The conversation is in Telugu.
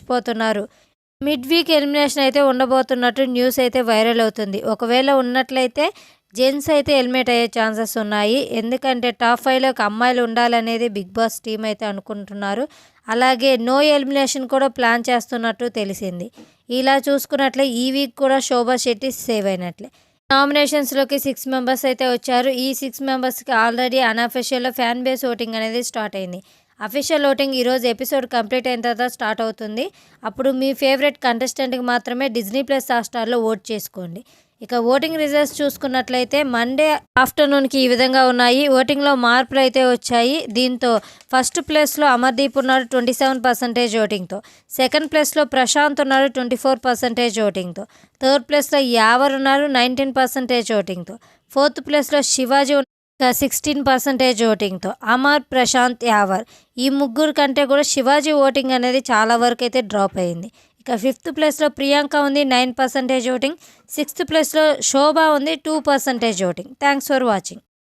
మర్చిపోతున్నారు. మిడ్ వీక్ ఎలిమినేషన్ అయితే ఉండబోతున్నట్టు న్యూస్ అయితే వైరల్ అవుతుంది. ఒకవేళ ఉన్నట్లయితే జెంట్స్ అయితే ఎలిమినేట్ అయ్యే ఛాన్సెస్ ఉన్నాయి. ఎందుకంటే టాప్ 5లోకి అమ్మాయిలు ఉండాలనేది బిగ్ బాస్ టీం అయితే అనుకుంటున్నారు. అలాగే నో ఎలిమినేషన్ కూడా ప్లాన్ చేస్తున్నట్టు తెలిసింది. ఇలా చూసుకున్నట్లే ఈ వీక్ కూడా శోభా శెట్టి సేవ్ అయినట్లే. నామినేషన్స్లోకి 6 మెంబర్స్ అయితే వచ్చారు. ఈ 6 మెంబర్స్కి ఆల్రెడీ అన్అఫీషియల్లో ఫ్యాన్ బేస్ ఓటింగ్ అనేది స్టార్ట్ అయింది. అఫీషియల్ ఓటింగ్ ఈరోజు ఎపిసోడ్ కంప్లీట్ అయిన తర్వాత స్టార్ట్ అవుతుంది. అప్పుడు మీ ఫేవరెట్ కంటెస్టెంట్కి మాత్రమే డిజ్నీ ప్లస్ హాట్‌స్టార్లో ఓట్ చేసుకోండి. ఇక ఓటింగ్ రిజల్ట్స్ చూసుకున్నట్లయితే మండే ఆఫ్టర్నూన్కి ఈ విధంగా ఉన్నాయి. ఓటింగ్లో మార్పులు అయితే వచ్చాయి. దీంతో ఫస్ట్ ప్లేస్లో అమర్దీప్ ఉన్నాడు 27% ఓటింగ్తో. సెకండ్ ప్లేస్లో ప్రశాంత్ ఉన్నాడు 24% ఓటింగ్తో. థర్డ్ ప్లేస్లో యావర్ ఉన్నారు 19% ఓటింగ్తో. ఫోర్త్ ప్లేస్లో శివాజీ 16% ఓటింగ్తో. అమర్, ప్రశాంత్, యావర్ ఈ ముగ్గురు కంటే కూడా శివాజీ ఓటింగ్ అనేది చాలా వరకు అయితే డ్రాప్ అయింది. ఇక ఫిఫ్త్ ప్లేస్లో ప్రియాంక ఉంది 9% ఓటింగ్. సిక్స్త్ ప్లేస్లో శోభ ఉంది 2% ఓటింగ్. Thanks for watching.